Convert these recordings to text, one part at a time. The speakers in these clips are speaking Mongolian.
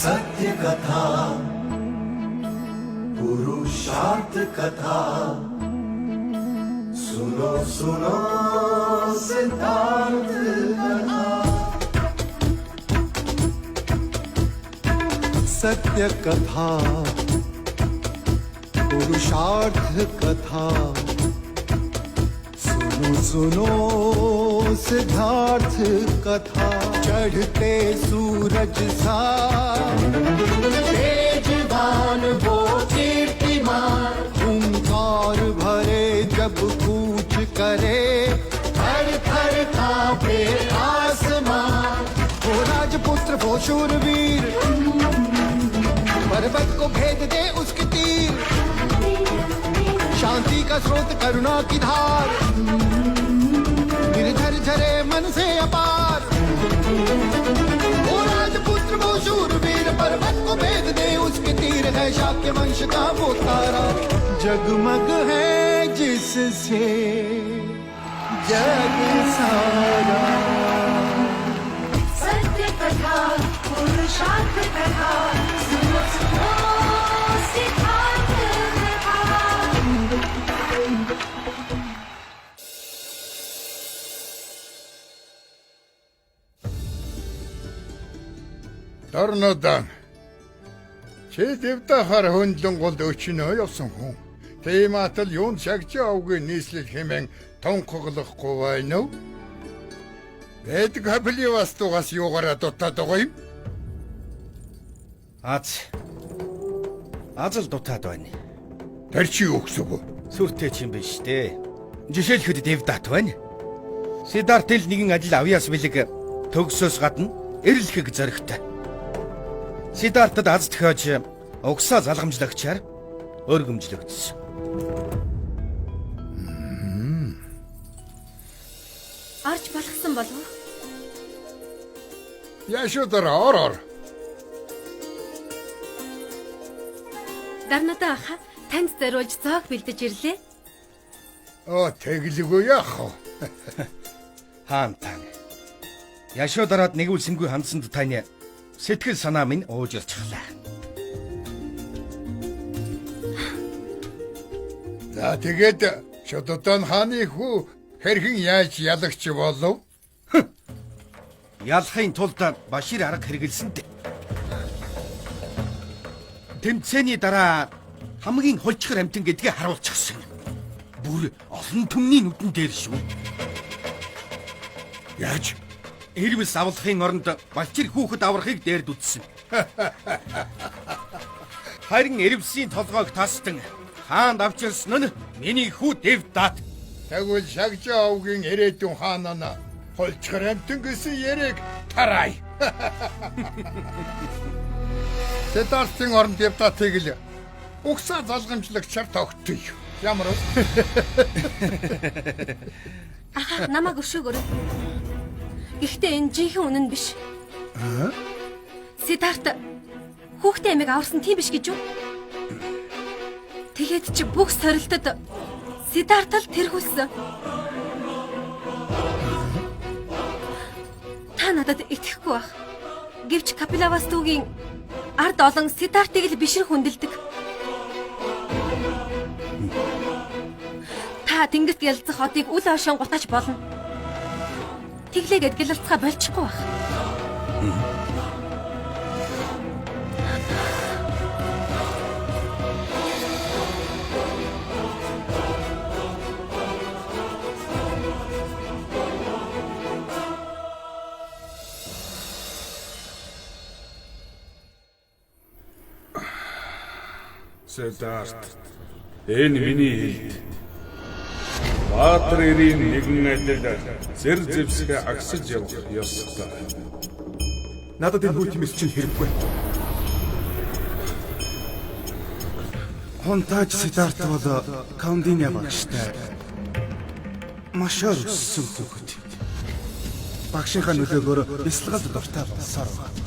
सत्य कथा पुरुषार्थ कथा सुनो सुनो सिद्धार्थ कथा सत्य कथा पुरुषार्थ कथा सुनो सुनो सिद्धार्थ कथा चढ़ते सूरज सा तेजवान वो कीर्तिमान हुंकार भरे जब कूच करे थर थर कांपे आसमान वो राजपुत्र वो शूरवीर पर्वत को भेद दे उसके तीर शांति का स्रोत करुणा की धार निर्झर झरे मन से अपार वो राजपुत्र वो शूरवीर पर्वत को भेद दे उसके तीर है शाक्य वंश का वो तारा जगमग है जिससे जग सारा सत्य कथा पुरुषार्थ कथा सुनो सुनो सिद्धार्थ कथा Торнодан. Чи дэвтахаар хөндлөн голд өчнөө явсан хүн. Тийматал юун шагч авгүй нийслэл хэмээн тонхоглохгүй байна уу? Эд габливас тугас юугаараа дутаад байгаа юм? Аз л дутаад байна. Тэр чи юу гэсэн үг вэ? Сүртэй ч юм биш дээ. Жишээлхэд Дэвдат байна. Сидарт л нэгэн ажил авьяас бэлэг төгсөөс гадна эрэлхэг зоригтой. Сидартад аз төхөөж угсаа залгамжлагчаар өргөмжлөгдсөн. Арч болгосон болов уу? Яшуудар ороор. Дарнадаа аха танд зориулж зоог бэлдэж ирлээ. Тэглэгүй яах вэ? Хаан тань. Яшоо дараад нэгүүлсэнгүй хандсанд тань сэтгэл санаа минь уужирчглаа. За тэгээд Шодотон хааны хүү хэрхэн яаж ялагч болов? Ялахын тулд Башир арга хэрэгэлсэн дээ. Тэмцээний дараа хамгийн хулчгар амтан гэдгээ харуулчихсан. Бүр олон түмний нүдэн дээр шүү. Яаж? Эрвэс авлахын оронд Балчир хүүхэд аврахыг дээрд үтсэн. Харин Эрвсийн толгойг тастан хаанд авчирсан нь миний хүү Дэвдат. Тэгвэл шагжаа овгийн ирээдүйн хаанаа холчгор амтан гэсэн яриг тарай. Сидартын оронд Дэвдатыг л угсаа залгамжлагчаар тогтъё. Ямар вэ? Аха намайг өшөөгөр. Гэхдээ энэ жинхэнэ үнэн биш. Сидарт хүүхдээ амиг аварсан тийм биш гэж юу? Тэгээд чи бүх сорилтод Сидарт л тэрхүүлсэн. Та надад итгэхгүй байх. Гэвч Капилавас түүгийн ард олон Сидартыг л бишрэх хүндэлдэг. Та тэнгэрт ялцах одыг үл хойшон гутаач болно. Тэглээгээд гэлэлцгаа болчихгүй байх. Сидарт. Энэ миний хэлд. Баатар ирийн нэгэн адил зэр зэвсгээ агсаж явах ёстой. Надад энэ хүйтмэс чинь хэрэггүй. Хонтаж Сидарт бол Каундиня багштай машаар өссөн хүүхэд. Багшийнхаа нөлөөгөөр бясалгалд дуртай болсоор байна.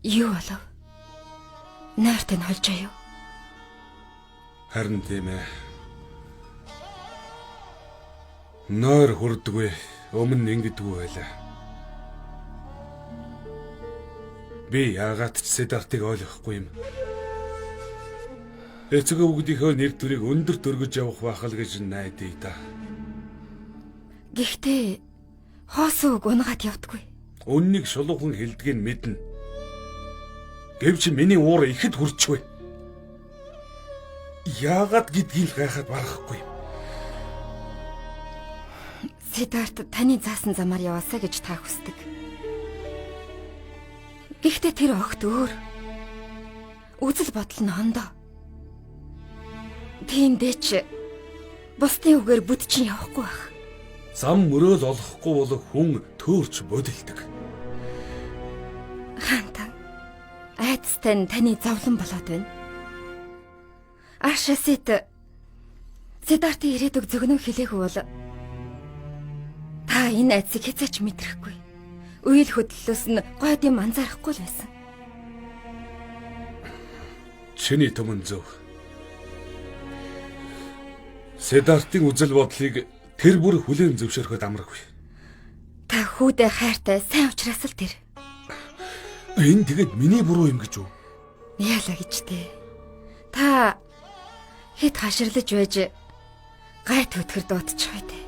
Юу болов? Найртай нь холжоо юу? Харин тийм ээ. Нойр хүрдэггүй. Өмнө ингэдэггүй байлаа. Би яагаад ч Сидартыг ойлгохгүй юм. Эцэг өвгдийнхөө нэр төрийг өндөр дөргөж явах байхал гэж найдаа да. Гэхдээ хоос үг унгаад явдаггүй. Үннийг шулуухан хэлдгийг мэднэ. Гэвч миний уур ихэд хүрчвэ. Яагаад гэдгийг гайхаад барахгүй юм. Сидарт таны заасан замаар яваасаа гэж та хүсдэг. Гэхдээ тэр огт өөр. Үзэл бодол нь хондоо. Тиймдээ ч бусдын үгээр бүдчин явахгүй байх. Зам мөрөөл олохгүй бол хүн төөрч бодилдог. Хаантан айдастай нь таны зовлон болоод байна. Ашасит Сидартын ирээдүг зөгнөн хэлээгүй бол та энэ айдсыг хэзээч мэдрэхгүй. Үйл хөдлөлөөс нь гойд юм анзаарахгүй л байсан. Чиний төмөн зөв. Сидартын үзэл бодлыг тэр бүр хүлээн зөвшөөрөхөд амаргүй. Та хүүдээ хайртай сайн учраас л тэр. Энэ тэгэд миний буруу юм гэж үү? Яалаа гэж дээ. Та хэд хаширлаж байж гайт хөтгөр дуутчих бай дээ.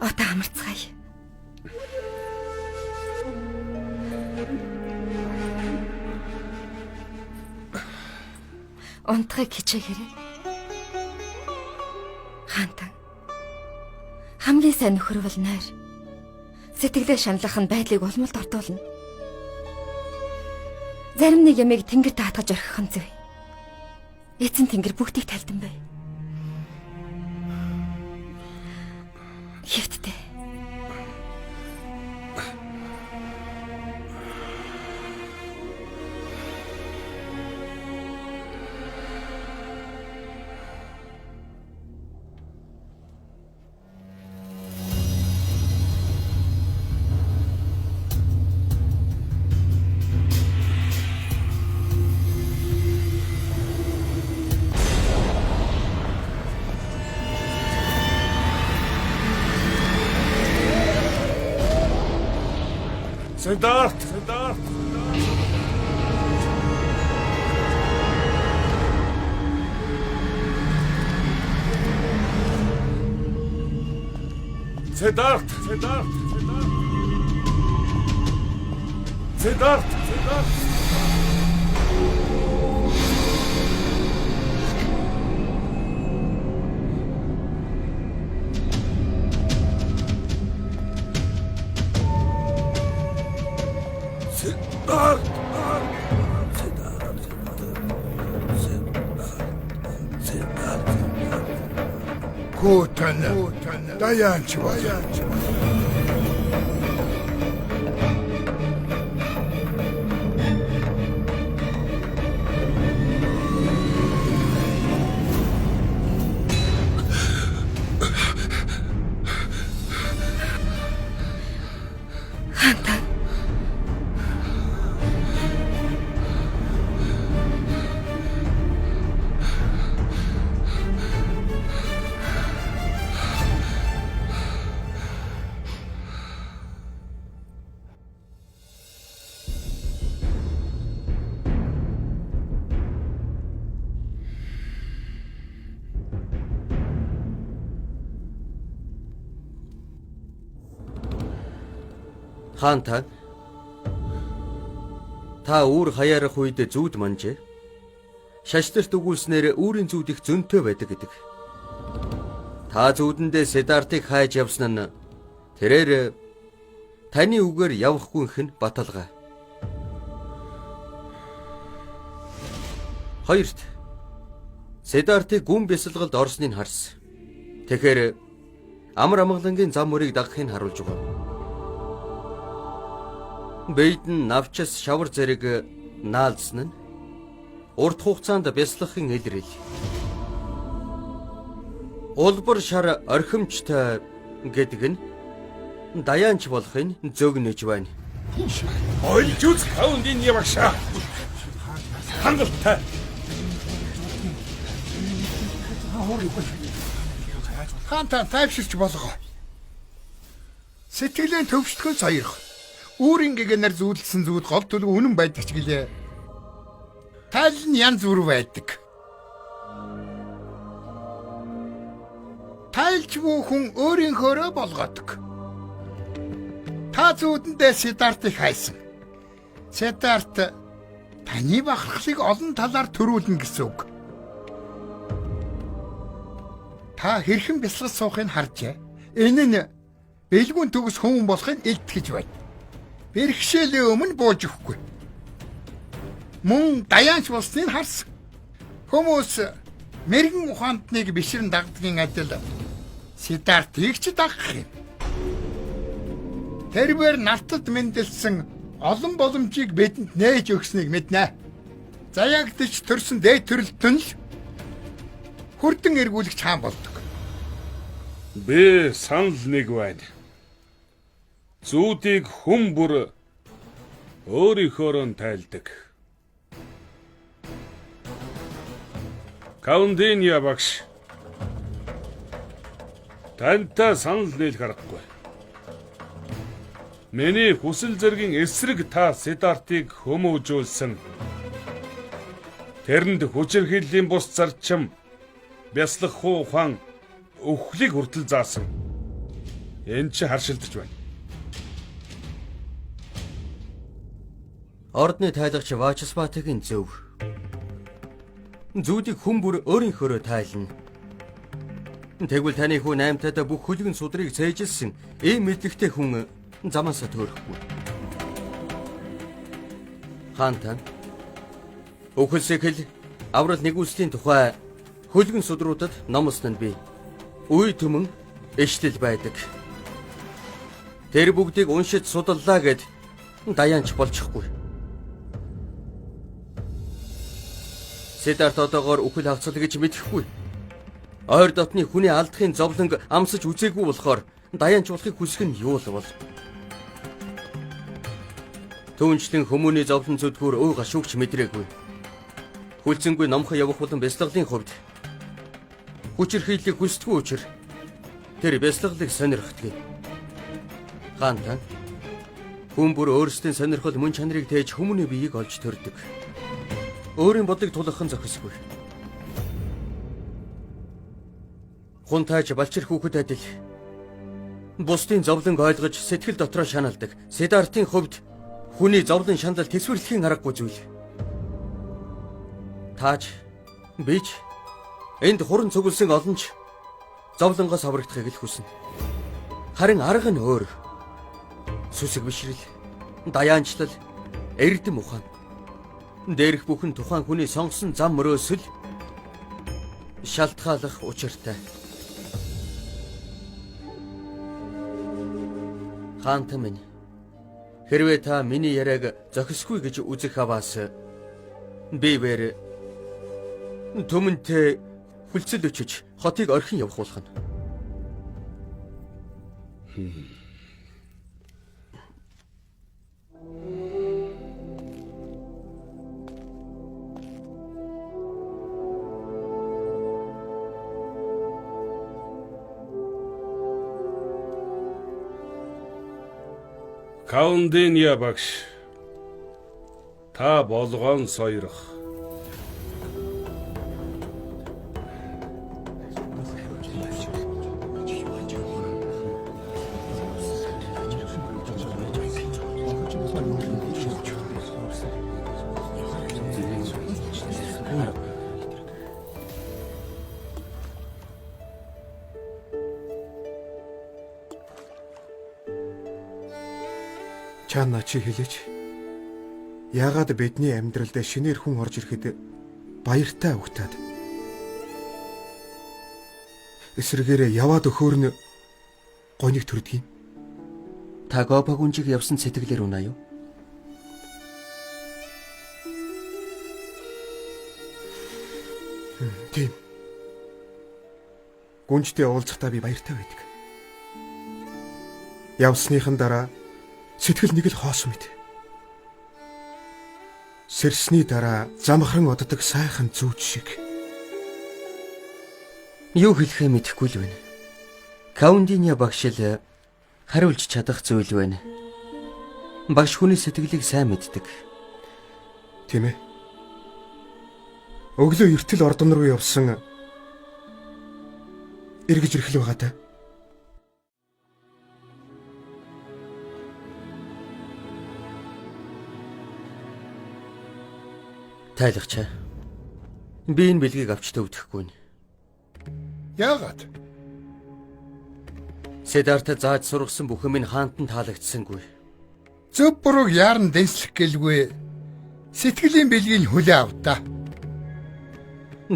Одоо амарцгаая. Унтахыг хичээгээрэй. Хаантан. Хамгийн сайн нөхөр бол найр. Сэтгэлээ шаналах нь байдлыг улмалд ортуулна. Зарим нэг ямиг тэнгэр таатгаж орхих нь зөв. Эцэн тэнгэр бүгдийг тайлдан бай. Хэвтдээ. Сидарт! Хүүтэн даянч бол. Хаантан. Хаантан. Та үүр хаяарах үед зүуд манжээ. Шашдэрт өгүүлснээр үүрийн зүуд их зөнтөө байдаг гэдэг. Та зүудэндээ Сидартыг хайж явсан нь тэрээр таны үгээр явахгүйх нь баталгаа. Хоёрт Сидартыг гүн бясалгалд орсныг харсан. Тэгэхээр амар амгалангийн зам мөрийг дагахыг харуулж байгаа. Бэйдэн навчас шавар зэрэг наалдсан нь урт хугацаанд бясалгахын илрэл. Улбар шар орхимжтой гэдэг нь даянч болохын зөгнөж байна. Ойлж үз Каундын явагшаа. Хангалттай. Хаантаа тайвширч болгоо. Сэтгэлийн төвшөлтгөн саярх. Үүрийн гэгэнээр зүүдэлсэн зүүд гол төлөв үнэн байдаг ч гэлээ. Тал нь янз бүр байдаг. Тайлч бүхэн өөрийнхөөрөө болгодог. Та зүүдэндээ Сидартыг хайсан. Сидарт таны бахархлыг олон талаар төрүүлнэ гэсэн үг. Та хэрхэн бясалгаж суухыг харжээ. Энэ нь бэлгүүн төгс хүн болохыг илтгэж байна. Бэрхшээлийн өмнө бууж өгөхгүй. Мөн даяанч болсныг харсан. Хүмүүс мэрэгэн ухаантныг бишрэн дагдгийн адил Сидартыг ч дагах юм. Тэрээр нартад мэндэлсэн олон боломжийг бидэнд нээж өгснийг мэднэ. Заягдж төрсөн дээд төрөлтөн л хүрдэн эргүүлэгч хаан болдог. Би санал нэг байна. Зүүдийг хүн бүр өөрийнхөөрөө тайлдаг. Каундын явагш. Тантай санал нийлэх аргагүй. Миний хүсэл зэргийн эсрэг та Сидартыг хөмөөжүүлсэн. Тэрэнд хүчирхийллийн бус зарчим бяслах ухаан өхлийг хүртэл заасан. Энэ ч харшилдаж байна. Ордны тайлагч Вачсбатагийн зөв. Зүүдийг хүн бүр өөрийнхөөрөө тайлна. Тэгвэл таны хүн 8-таа бүх хөлгөн судрыг цээжилсэн ийм мэдлэгтэй хүн замаасаа төөрөхгүй. Хаантан Өхөлсөкөл аврал нэгүслийн тухай хөлгөн судруудад номлоснод би үе төмөн эштэл байдаг. Тэр бүгдийг уншиж судаллаа гэд даяанч болчихгүй. Сидарт одоогоор үхэл хавцал гэж мэдэхгүй. Ойр дотны хүний алдахын зовлонг амсаж үзээгүй болохоор даяанч болохыг хүсэх нь юу л бол. Түүнчлэн хүмүүний зовлон зүдгүүр өө гашуугч мэдрээгүй. Хүлцэнгүй номхон явах болон бясалгалын хувьд хүчирхийллийг хүсдэггүй учраас тэр бясалгалыг сонирхдаг. Хаантан хүн бүр өөрсдийн сонирхол мөн чанарыг тээж хүмүүний биеийг олж төрдөг. Өөрийн бодлыг тулгахын зохисгүй. Хүн тааж балчир хүүхэд адил бусдын зовлонг ойлгож сэтгэл дотроо шаналдаг. Сидартын хувьд хүний зовлон шандал тэсвэрлэхийн аргагүй зүйл. Тааж бич энд хуран цугласан олонч зовлонгоос аврагдахыг л хүснэ. Харин арга нь өөр. Сүсэг бишрэл, даяанчлал, эрдэм ухаан. Дээрх бүхэн тухайн хүний сонгосон зам мөрөөсөл шалтгаалах учиртай. Хаантан минь хэрвээ та миний яриаг зохисгүй гэж үзэх аваас би бэр төмөнтэй хүлцэл өчөж хотыг орхин явах болох нь. Каундын явагш. Та болгоон сойрох. Чаана чи хэлээч. Яагаад бидний амьдралд шинээр хүн орж ирэхэд баяртай угтаад эсрэгээрээ яваад өхөөрн гониг төрдөг юм. Та Гопагүнжиг явсан сэтгэлээр унаа юу? Тийм. Гүнжтэй уулзахдаа би баяртай байдаг. Явсныхан дараа Сэтгэл нэг л хоос мэд. Сэрсний дараа замхран оддог сайхан зүүж шиг. Юу хэлэхээ мэдэхгүй л байна. Каундиня багш л хариулж чадах зүйл байна. Багш хүний сэтгэлийг сайн мэддэг. Тийм ээ. Өглөө эртэл ордон руу явсан эргэж ирэх л байгаа та. Тайлагчаа. Би энэ бэлгийг авч төвдөхгүй нэ. Яагаад? Седарта зааж сургасан бүхэн минь хаантан таалагдсангүй. Зөв бурууг яарн дэнслэх гэлгүй. Сэтгэлийн бэлгийн хүлээ авдаа.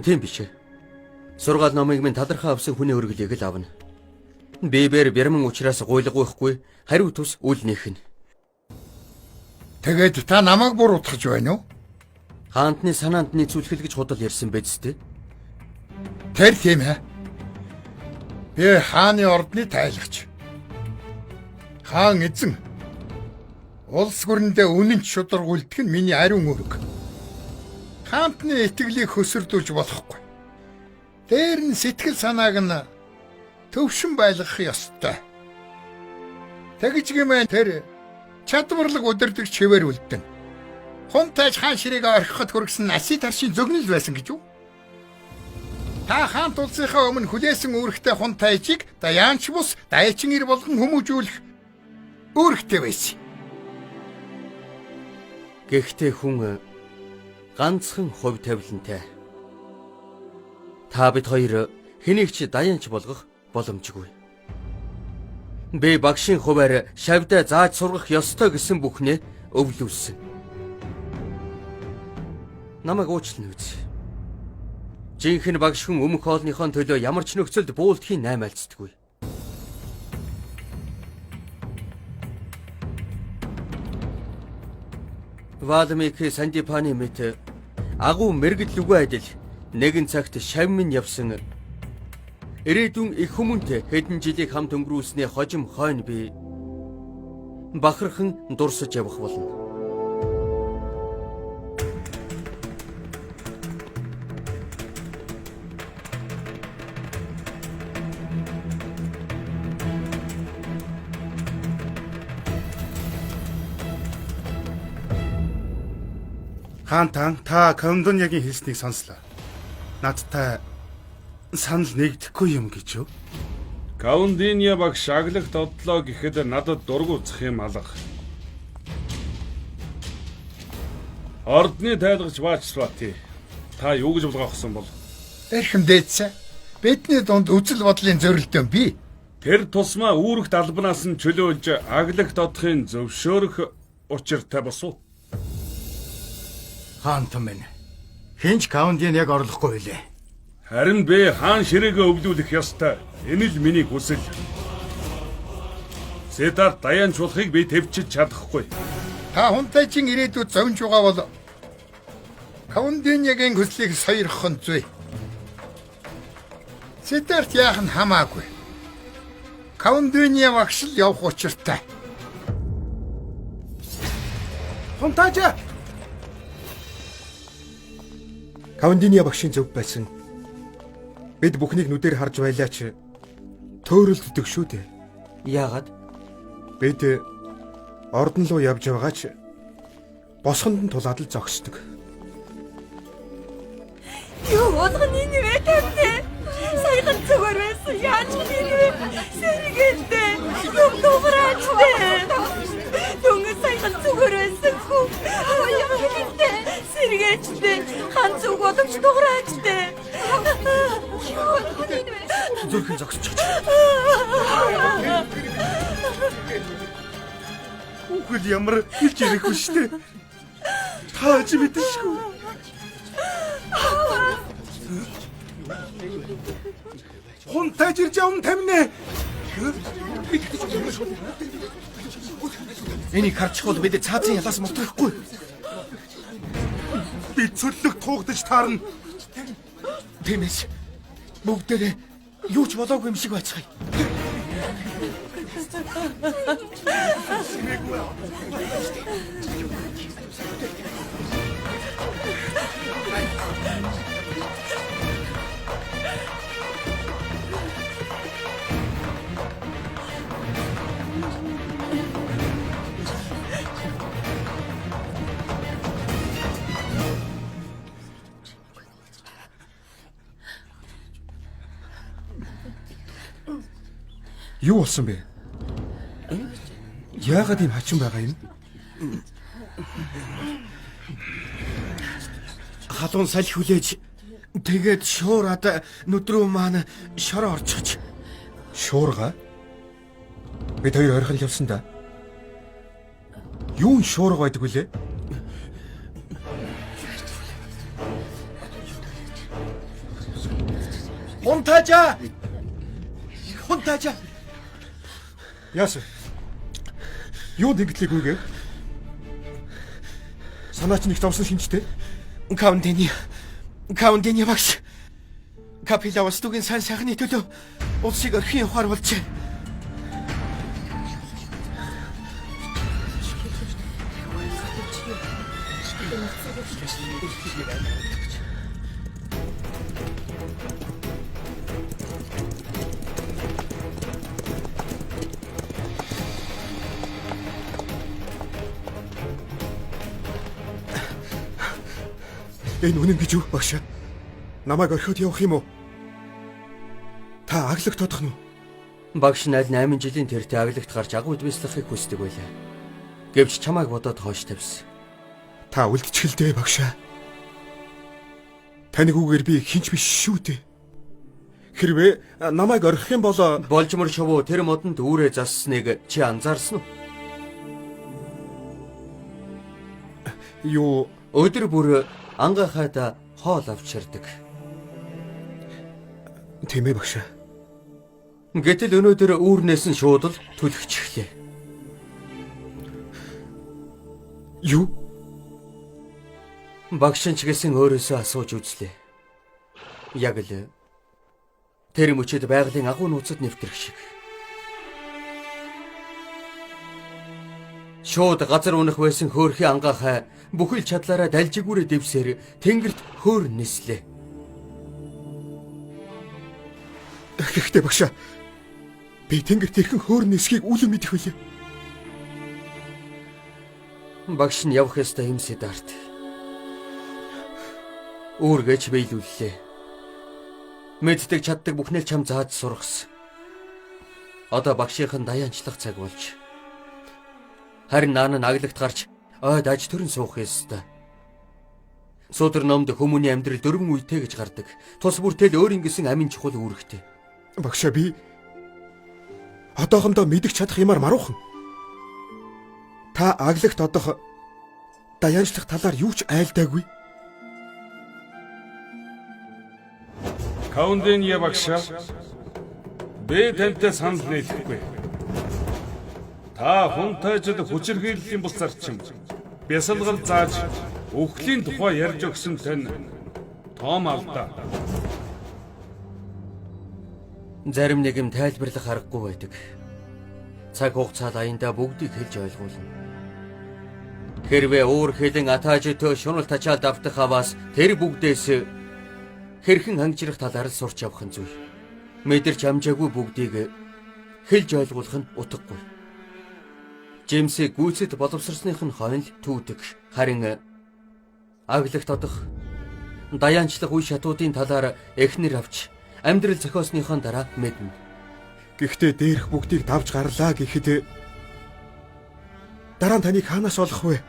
Тийм биш ээ. Сургаал номыг минь талархаа авсан хүний өргөлийг л авна. Бибер бэрмэн учраас гуйлгахгүй хариу тус үл нэхнэ. Тэгээд та намайг буруутгаж байна уу? Хаантны санаанд нийцүүлэх гэж худал ярьсан биз дээ. Тэр тийм ээ. Би хааны ордны тайлагч. Хаан эзэн. Улс гүрэндээ үнэнч шударга үлдэх нь миний ариун үүрэг. Хаантны итгэлийг хөсөрдүүлж болохгүй. Дээр нь сэтгэл санааг нь төвшин байлгах ёстой. Тэгж гэмээр тэр чадварлаг удирдах чивээр үлдэн. Хунтайж хаан ширийг орхиход хүргэсэн аси таршийн зөгнөл байсан гэж юу? Та хаан тулсынхаа өмнө хүлээсэн үүрэгтэй хунтайжийг даяанч бус дайчин ир болгон хүмүүжүүлэх үүрэгтэй байсан. Гэхдээ хүн ганцхан хувь тавилантай. Та бид хоёр хэнийг ч даяанч болгох боломжгүй. Би багшийн хуваар шавьдаа зааж сургах ёстой гэсэн бүхнээ өвлүүлсэн. Намайг уучлан үз. Жинхэнэ багш хүн өмнөх хоолныхон төлөө ямар ч нөхцөлд буулдахын наймаалцдаггүй. Валмик Сандипаны мэт агуу мэрэгэл үгүй адил нэгэн цагт шавь минь явсан. Ирээдүйн их хүмүүнтэй хэдэн жилийг хамт өнгөрүүлснээ хожим хойно би бахархан дурсаж явах болно. Хаантан та Каундиньягийн хэлснийг сонслоо. Надтай санал нэгдэхгүй юм гэж юу? Каундинья багш аглах додлоо гэхэд надад дургуцах юм алга. Ордны тайлагч Вачсвати. Та юу гэж булгаахсан бол? Эрхэм дээдсэ. Бидний дунд үзэл бодлын зөрилдөөн бий. Тэр тусмаа үүрэгт албанаас нь чөлөөлж аглах додохын зөвшөөрөх учиртай босов. Хаантан минь. Хинч Каундин яг орлохгүй билээ. Харин би хаан ширээгээ өвлүүлэх ёстой. Энэ л миний хүсэл. Седар даяанч болохыг би төвчж чадахгүй. Та хунтайчин ирээдүйд зовж байгаа бол Каундиньягийн хүслийг сойрхох нь зүй. Седарт яах нь хамаагүй. Каундинья багш л явах учиртай. Хунтайжа! Каундиня багшийн зөв байсан. Бид бүхнийг нүдээр харж байлаач төөрөлддөг шүү дээ. Яагаад? Бид ордон руу явж байгаач босгонд нь тулаад л зогсдог. Юу болгоны нэрээ тавьдээ. Саяхан зүгээр байсан. Яаж нэрээ сэргээдээ. Юу дуурайчдээ. Дүнгийн саяхан зүгээр байсан хүү. Яа хэлдээ. Сэргээчдээ. Хан зүг бодогч дуурайчдээ. Юу болгоны нэрээ. Зүрхэн зогсчих. Үгүй ямар хэлж ирэхгүй шүү дээ. Тааж мэдчихгүй. Хунтайж ирж явна таминэ. Энийг харчих бол бид цаазын ялаас мутахгүй. Би цөллөг туугдаж таарна. Тиймээс бүгдээрээ юу ч болоогүй юм шиг байцгаая. Юу болсон бэ? Яагаад ийм хачин байгаа юм? Халуун салхи хүлээж тэгээд шуураад нүдрүү маань шороо орчихж. Шуурга? Бид хоёр ойрхон явсан да. Юу н шуурга байдаг вүлээ? Хунтажа! Хунтажа! Яасан? Юу дэгтлэгүйгээ? Санаач нэг давсан шинжтэй. Каундиний багш. Капилавас тугийн сайн сайхны төлөө улсыг орхин явахаар болжээ. Энэ үнэн гэж юу багш? Намайг орхиод явах юм уу? Та аглагт тодох нь уу? Багш нь аль 8 жилийн тэртээ аглагт гарч агуу бяцлахыг хүсдэг байлаа. Гэвч чамайг бодоод хоош тавьсан. Та үлдчихэлдэ багш. Таныг үгээр би хинч биш шүү дээ. Хэрвээ намайг орхих юм бол Болжмор шувуу тэр модонд үүрээ зассныг чи анзаарсан уу? юу Өдөр бүр ангахайда хоол авчирдаг. тийм ээ багш. Гэтэл өнөөдөр үүрнээс нь шууд л түлхэж эхлэв. Юу? Багш нь ч гэсэн өөрөөсөө асууж үзлээ. Яг л тэр мөчөд байгалийн агуу нууцад нэвтрэх шиг. Шууд газар унах байсан хөөрхийн ангахай бүхэл чадлаараа далжигүүрээ дэвсээр тэнгэрт хөөр нислээ. Гэхдээ багш. Би тэнгэрт ирхэн хөөр нисхийг үлэн мэдэх үлээ. Багш нь явах ёстой юм Сидарт. Үүргэж биелүүллээ. Мэддэг чаддаг бүхнээ чам зааж сургасан. Одоо багшийнхан даяанчлах цаг болж. Харин наан нь аглагт гарч ойд аж төрн суух ёстой. Суудар номд хүмүүний амьдрал 4 үетэй гэж гардаг. Тус бүртэл өөрийн гэсэн амин чухал үүрэгтэй. Багш би одоохондоо мэдэх чадах юмар маруухан. Та аглагт одоох даяанчлах талаар юу ч айлдаагүй. Каундиния багшаа. Би тантай санал нийлэхгүй. Та хунтайжид хүчирхийллийн бус зарчим бясалгал зааж өвхлийн тухай ярьж өгсөн тань том алдаа. Зарим нэг юм тайлбарлах аргагүй байдаг. Цаг хугацаанд аяндаа бүгдийг хэлж ойлгуулна. Хэрвээ уур хилэн атаажитөө шунал тачаал давтах аваас тэр бүгдээс хэрхэн хангижрах талаар л сурч явах нь зүй. Мэдэрч амжаагүй бүгдийг хэлж ойлгуулах нь утгагүй. Жимсийг гүйцэд боловсрсных нь хойно түүдэг. Харин аглагт одох даяанчлах үе шатуудын талаар эхнэр авч амьдрал зохиосныхон дараа мэднэ. Гэхдээ дээрх бүгдийг давж гарлаа гэхэд дараа нь таныг хаанаас олох вэ?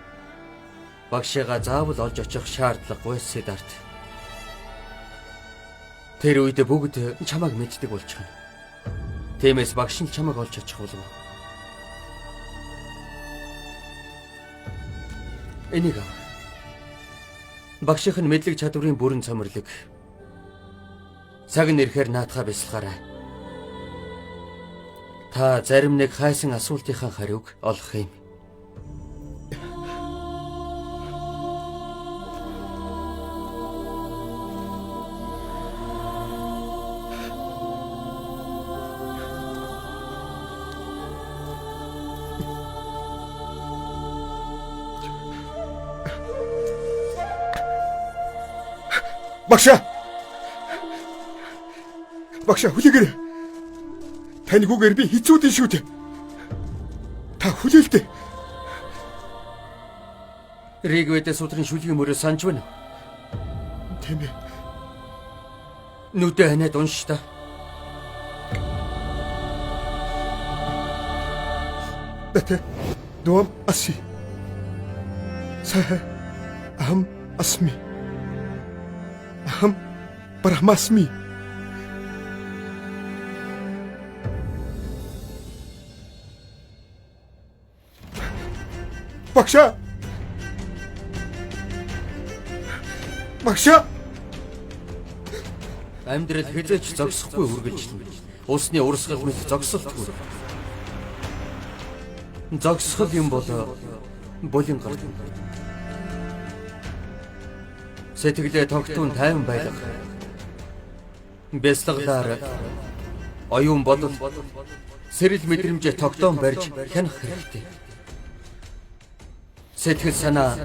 Багшигаа заавал олж очих шаардлагагүй Сидарт. Тэр үед бүгд чамайг мэддэг болчихно. Тиймээс багш нь чамайг олж очих болов. Энийг ав. Багшийнх нь мэдлэг чадварын бүрэн цомрлог. Цаг нь ирэхээр наатахаа бясалгаарай. Та зарим нэг хайсан асуултынхаа хариуг олох юм. Багшаа хүлээгээрэй. Таны гүгээр би хэцүүдэн шүү дээ. Та хүлээлдэ. Ригвэдэ судрын шүлгийн мөрөө санаж байна. Тийм ээ. Нүдэ ханаад унш та. Бэтэ дуам аси. Сахэ ахам асми. Ахам брахмасми. Багшаа. Амьдрал хязгаарч зогсохгүй үргэлжлэнэ. Усны урсгал мэт зогсолтгүй. Зогсгол юм бол булин гардаг. Сэтгэлээ тогтун тайван байлгах. Бясалгалаар оюун бодол сэрэл мэдрэмжээ тогтоон барьж хянах хэрэгтэй. Сэтгэл санаа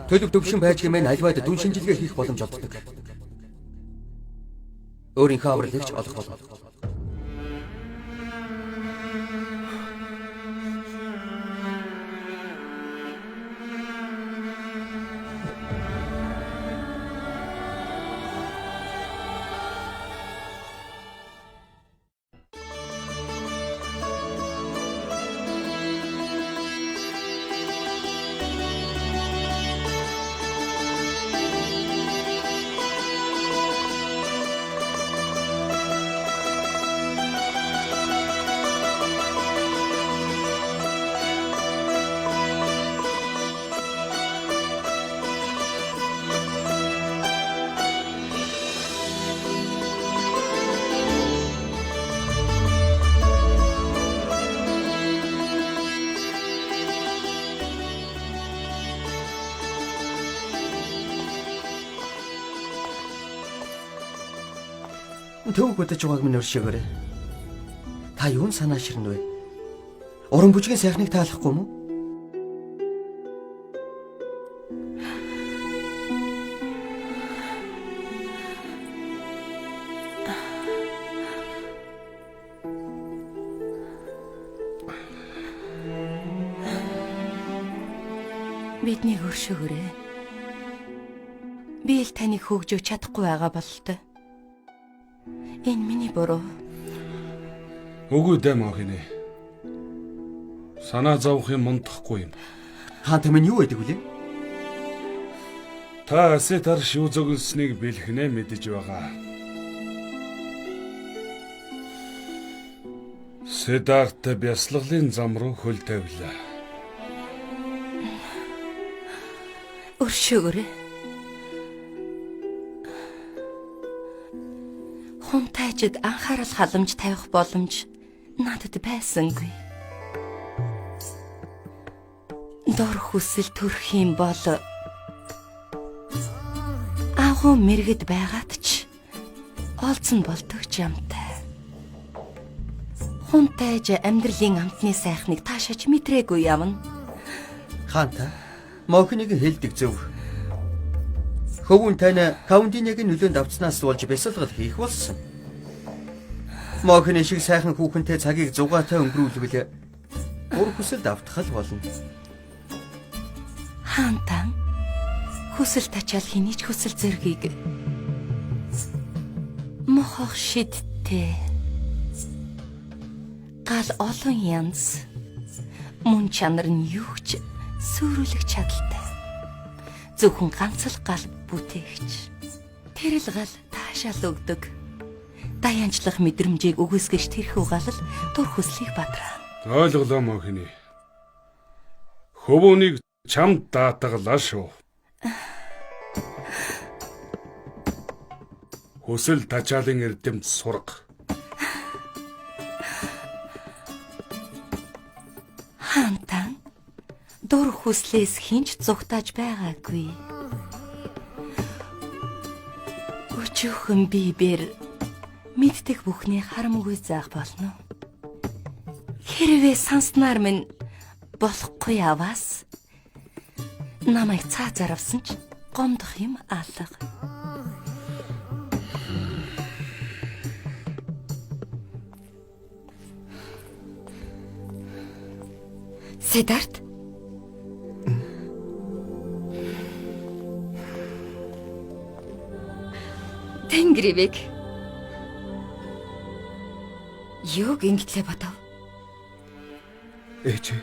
төлөв төвшин байж гэмээр альваад дүн шинжилгээ хийх боломж олддог. Өөрийнхөө авралыг олох болно. Төвөг өдөж байгааг минь өршөөгөөрэй. Та юун санаа ширнэ вэ? Уран бүжгийн сайхныг таалахгүй мүү? Биднийг өршөөгөөрэй. Би л таныг хөгжөөж чадахгүй байгаа бололтой. Энэ миний буруу. Үгүй дээ мохины. Санаа зовох юм мундахгүй юм. Хаан минь юу гэдэг вүлээ? Та Сетар шүү зөгөлснийг бэлхнэ мэдэж байгаа. Седарт бясалгалын зам руу хөл тавилаа. Өршөөгөөрэй. Хунтайжид анхаарал халамж тавих боломж надад байсангүй. Дор хүсэл төрөх юм бол агуу мэрэгд байгаад ч олцсон болдог ч юмтай. Хунтайж амьдралын амтны сайхныг таашаач мэдрээгүй явна. Хаанта мохиныг хэлдэг зөв. Хөвгүн тань Каундинягийн нөлөөнд авцснаас болж бясалгал хийх болсон. Мохины шиг сайхан хүүхэнтэй цагийг зугаатай өнгөрүүлвэл ур хүсэлд автах болно. Хаантан хүсэл тачаал хэний ч хүсэл зэргийг мохох шидтэй. Гал олон янз мөн чанар нь юу ч сүрүүлэх чадaltaй. Зөвхөн ганц л гал бүтээгч. Тэр л гал таашаал өгдөг. Даянчлах мэдрэмжийг үгүйсгэж тэрхүү гал л дур хүслийг бадраа. Ойлголоо мохины. Хөвөөнийг чамд даатгалаа шүү. Хүсэл тачаалын эрдэмт сурга. Хаантан дур хүслээс хинч зүгтааж байгаагүй. Өчүүхэн бибээр мэддэг бүхний харамгүй заах болно. Хэрвээ санснаар минь болохгүй аваас намайг цаазаар авсан ч гомдох юм алга. Сидарт. Тэнгэрийг юуг ингэтлээ бодов? Ээж.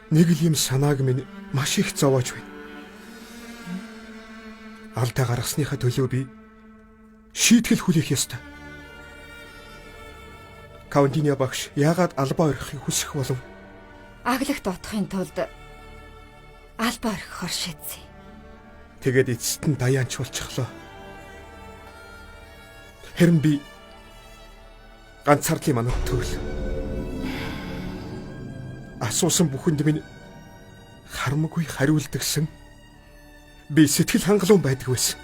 Нэг л юм санааг минь маш их зовоож байна. Алдаа гаргасныхаа төлөө би шийтгэл хүлээх ёстой. Каунтиня багш яагаад албаа орхихыг хүсэх болов? Аглагт утахын тулд албаа орхихоор шийдсэн. Тэгээд эцэст нь даяанч болчихлоо. Харин би ганцаардлын манад төрөл. Асуусан бүхэнд минь харамгүй хариулдагсан. Би сэтгэл хангалуун байдаг байсан.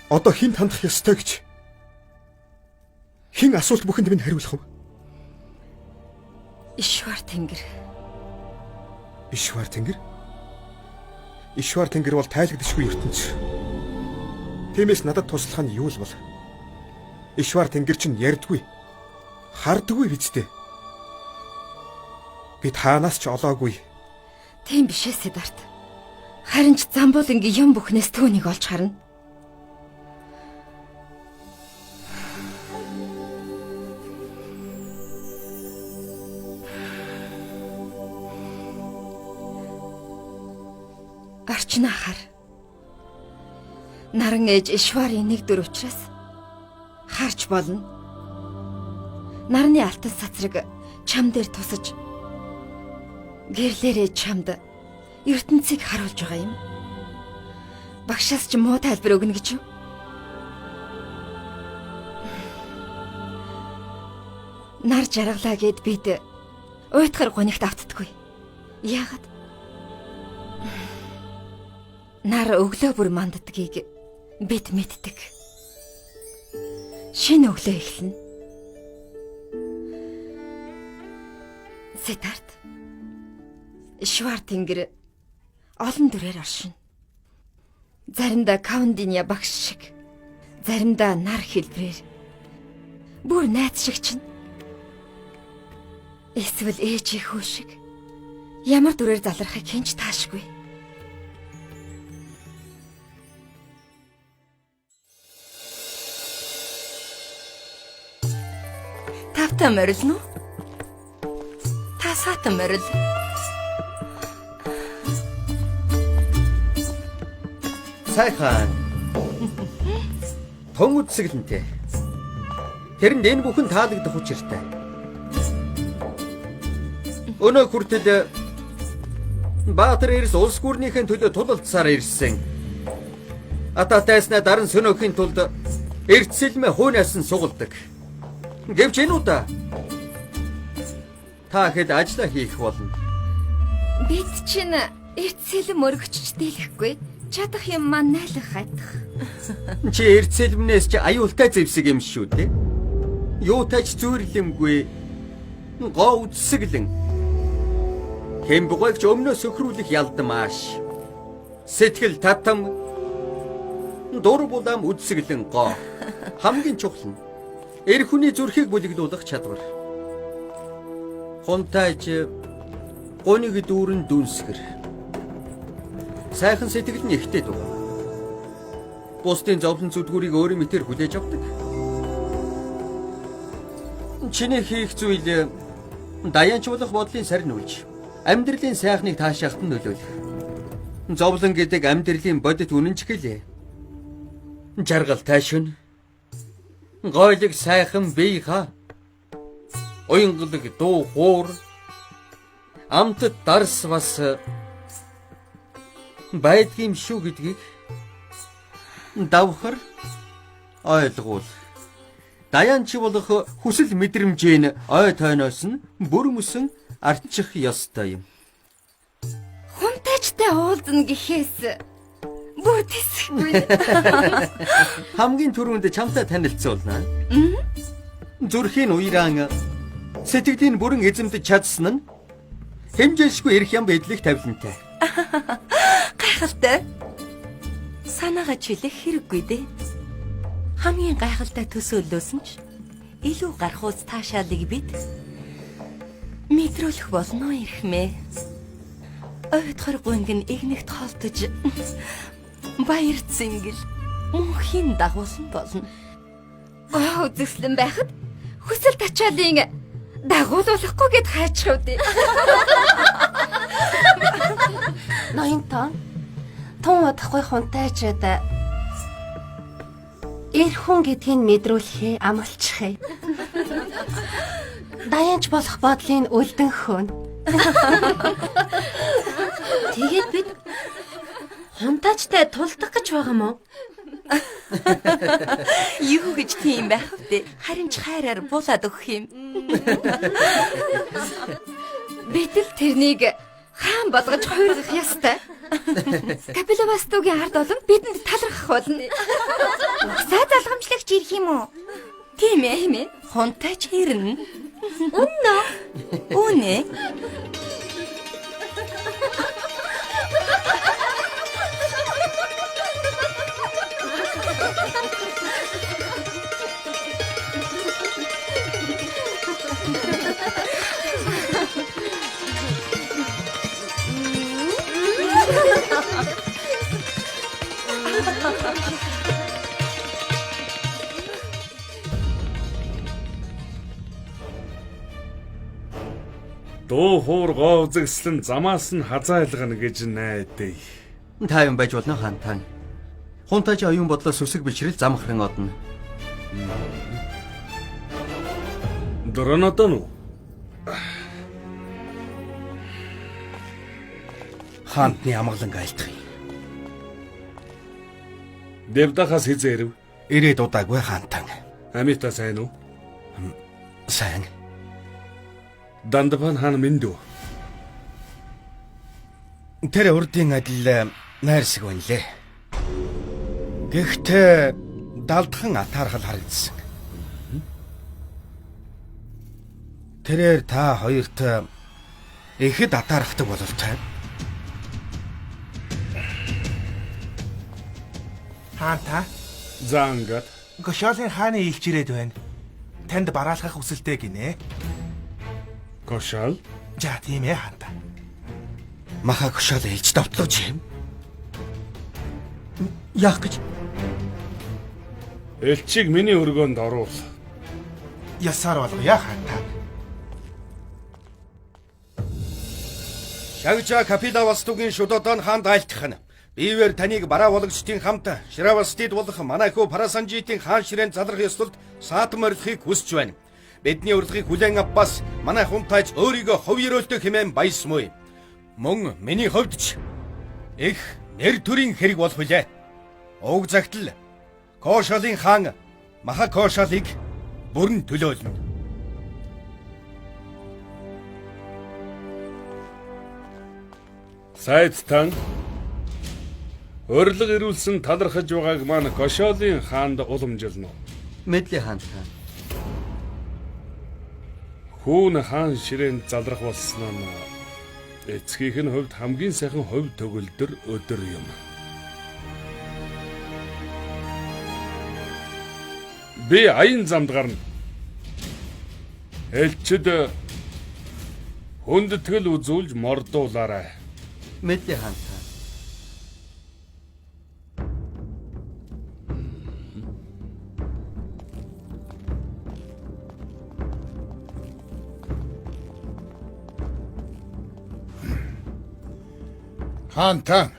Одоо хинт хандах ёстой гэж хин асуулт бүхэнд минь хариулах вэ? Ишвар тэнгэр. Ишвар тэнгэр? Ишвар тэнгэр бол тайлагдшгүй ертөнц. Тиймээс надад туслах нь юу л бол? Ишвар тэнгэр чинь ярьдгүй, хардгүй биз дээ. Би таанаас ч олоогүй. Тийм биш ээ Сидарт. Харин ч Замбуулангийн юм бүхнээс түүнийг олж харна. Арчнаа хар. Наран ээж Ишварын нэг дөр учраас харж болно. Нарны алтан сацраг чам дээр тусаж гэрлээрээ чамд ертөнцийг харуулж байгаа юм. Багшаас ч муу тайлбар өгнө гэж юу? Нар жаргалаа гэд бид уйтгар гонигт автдаггүй. Яагаад? Нар өглөө бүр манддгийг бид мэддэг. Шинэ өглөө эхэлнэ. Сидарт. Ишвар тэнгэр олон дүрээр оршино. Заримдаа Каундиня багш шиг, заримдаа нар хэлбэрээр. Бүр найз шиг чинь. Эсвэл ээжийн хүү шиг. Ямар дүрээр залрахыг хинч таашгүй. Тавтан морилно уу? Та саатан морил. Сайхан. Тун үсгэлэнтэй. Тэрэнд энэ бүхэн таалагдах учиртай. Өнөө хүртэл Баатар Эрс улс гүрнийхэн төлөө тулалдсаар ирсэн. Ататайснаа даран сөнөхийн тулд эртсэлмэ хуунаас нь сугалдаг. Гэвч энэ удаа та хэд ажилла хийх болно. Бид чинь эртсэлм өргөчч дийлэхгүй. Чадах юм маань найлах хайтах. Чи эртсэлмнээс чи аюултай зэвсэг юм шүү дээ. Юутайч зүйрлэмгүй. Гоо үсгэлэн. Хэмбгойгч өмнөө сөхрүүлэх ялдамааш. Сэтгэл татам дур булам үсгэлэн гоо. Хамгийн чухал нь эр хүний зүрхийг бүлэглүүлэх чадвар. Хонтайч гониг дүүрэн дүнсгэр. Сайхан сэтгэл нь ихтэй дүү. Бусдын зовлон зүдгүүрийг өөрийн мэтэр хүлээж авдаг. Чиний хийх зүйл даяанч болох бодлын сарин үлж, амьдралын сайхныг таашаахт нь нөлөөлөх. Зовлон гэдэг амьдралын бодит үнэн ч гэлээ. Жаргал тайшин. Гойлог сайхан бие ха. Уянгалаг дуу хуур. Амтд дарс бас байдгийм шүү гэдгийг давхар ойлгуул. Даяанч болох хүсэл мэдрэмжийн ой тойноос нь бүрмөсөн арчих ёстой юм. Хунтайчтай уулзна гэхээс бүтэсгүй. Хамгийн түрүүнд чамтай танилцуулна. Зүрхийн уйраан сэтгэлийн бүрэн эзэмдэж чадсан нь хэмжээшгүй эрх ям байдлыг тавилантай. Гайхалтай. Санаагаа чилэх хэрэггүй дээ. Хамгийн гайхалтай төсөөллөөс нь ч илүү гарах ус таашаалыг бид мэдрүүлэх болно ирхмээ. Ойдхор гүнгэн игнэгт холдож баяр зингэл мөнхийн дагуулсан болно. Үзэсгэлэн байхад хүсэл тачаалын дагуулуулахгүй гэд хайчих үү. Ноёнтон тун удахгүй хунтайчад эр хүн гэдгийг мэдрүүлэхээ амлчихъя. Даянч болох бодлын үлдэн хөөн. Тэгээд бид хунтаачтай тулдах гэж байгаа мó? Юу гэж тийм байх вэ? Харин ч хайраар буулаад өгөх юм. Бид л тэрнийг хаан болгож хуургах ёстой. Капиловастугийн ард олон бидэнд талархах болно. Угсаа залгамжлагч ирэх юм уу? Тийм ээ. Хунтайч ирнэ. Үнэн. Үнэ. Дуу хуур гоо үзэгслэн замаас нь хазаайлгана гэж найдаа. Та юм байж болно хаантан. Хунтайч оюун бодлоос үсэг бичрэл замхран одно. Дөрөнөтөн үү? Хаантны амгалан айлтгая. Дэвдахаас хизээрэв. Ирээд удаагүй хаантан. Амита сайн уу? Сайн. Дандапан хаан миндүү. Тэр урдын адил найрсаг байна. Гэхдээ далдхан атаархал харагдсан. Тэрээр та хоёрт ихэд атаархдаг бололтой. Хаанта? Заангат. Гошолын хааны илч ирээд байна. Танд бараалхах хүсэлтэй гинэ. Гошол? За тийм ээ хаанта. Маха гошол ээлж довтлооч юм. Яах гэж? Элчиг миний өргөөнд оруул. Ясаар болгоё хаанта. Шагжа Капилавастугийн шудодон хаанд айлтгах нь. Бивэр таныг бараа болгочдын хамт Ширавастид болох Манайхуу Парасанжитын хаан ширээн залрах ёслолд саатан морилхийг хүсэж байна. Бидний урилгыг хүлээн авбас манай хунтайч өөрийгөө ховёрөөлтөг хэмээн баясмүй. Мөн миний хувьд ч их нэр төрийн хэрэг болох билээ. Уг загтал Кошолын хаан Маха Кошолыг бүрэн төлөөлнө. Сайдтан урилга ирүүлсэн талархаж байгааг маань Кошолын хаанд уламжилно. Мэдли хаантан. Хүүн хаан ширээн залрах болсноо эцгийнх нь хувьд хамгийн сайхан хувь төгөлдөр өдөр юм. Би аян замд гарна. Элчид хүндэтгэл үзүүлж мордуулаарай. Мэдли хаантан. Хаантан.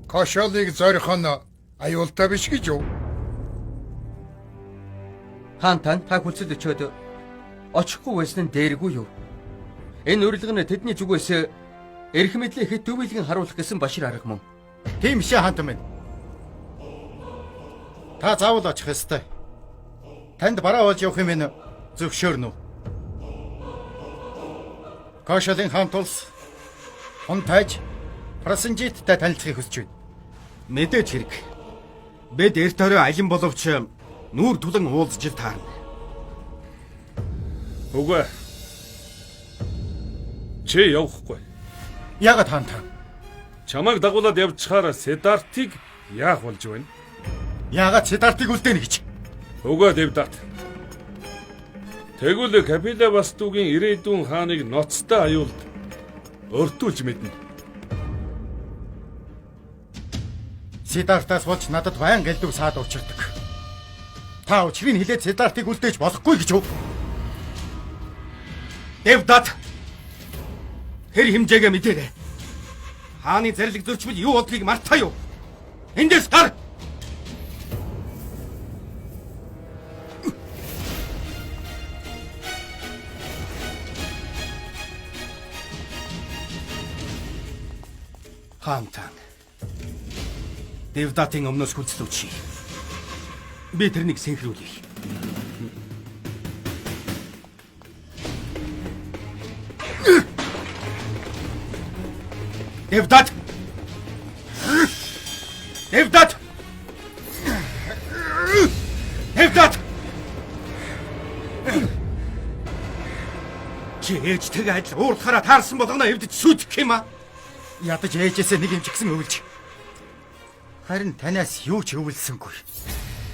Кошолыг зорих нь аюултай биш гэж юу? Хаантан та хүлцэл өчөөд очихгүй байсан нь дээргүй юу? Энэ урилга нь тэдний зүгээс эрх мэдлээ хэд төвөөлгөн харуулах гэсэн башир арга мөн. Тийм шээ хаантан байна. Та заавал очих ёстой. Танд бараа болж явах юм энэ зөвшөөрнө. Кошолын хаан тулс Хунтайч Парасанжиттай танилцахыг хүсэж байна. Мэдээж хэрэг. Бид эрт орой алин боловч нүүр тулан уулзж ил таарна. Үгүй. Чи явахгүй. Яагаад хаантан? Чамайг дагуулад явчихаар Седартыг яах болж байна? Яагаад Седартыг үлдээнэ гэж? Үгүй Дэвдат. Тэгвэл Капилавастугийн ирээдүйн хааныг ноцтой аюулд өртүүлж мэднэ. Сидартаас болж надад баян гэлдв саад учирдаг. Та учрыг хилээд Сидартыг үлдээж болохгүй гэж өв. Девдат. Тэр хэмжээгээ мэдээрэй. Хааны зэрлэг зөрчмөл юу болдгийг мартаа юу? Эндээс гар. Хаантан. Девдатын өмнөөс хүнслүүчи. Би тэрнийг сэнхрүүлье. Девдат! Девдат! Девдат! Чи ээжтэйгээ адил уурлахаараа таарсан болгоно эвдэж сүйдэх юм аа? Ядаж ээжээсээ нэг юм ч гисэн өвлж. Харин танаас юу ч өвлсөнгүй.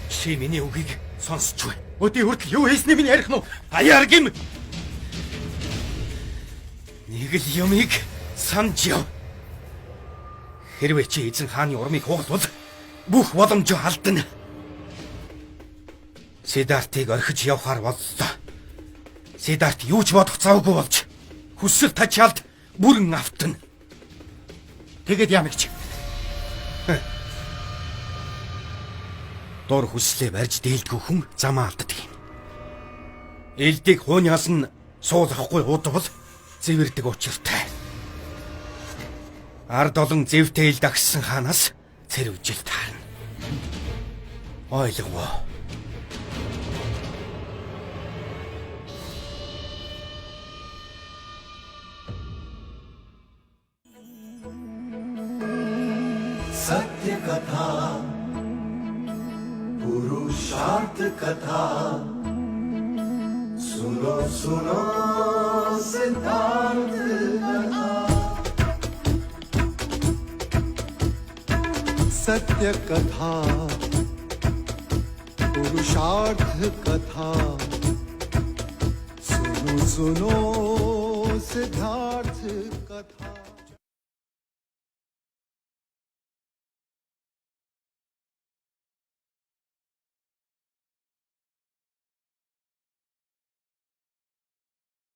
Чи миний үгийг сонсч бай. Өдий хүртэл юу хийснийг минь ярих нь аяар гим. Нэг л юмыг санаж яв. Хэрвээ чи эзэн хааны урмыг хугалбал бүх боломжоо алдна. Сидартыг орхиж явхаар боллоо. Сидарт юу ч бодох завгүй болж хүсэл тачаалд бүрэн автна. Тэгэд ямагч. Дор хүслээ барьж дээлдгүй хүн замаа алддаг юм. Элдийг хуунаас нь суулгахгүй удвал зэвэрдэг учиртай. Ард олон зэвтэй ил дагсан хаанаас цэрвжил таарна. Ойлгов. सत्य कथा पुरुषार्थ कथा सुनो सुनो सिद्धार्थ कथा सत्य कथा पुरुषार्थ कथा सुनो सुनो सिद्धार्थ कथा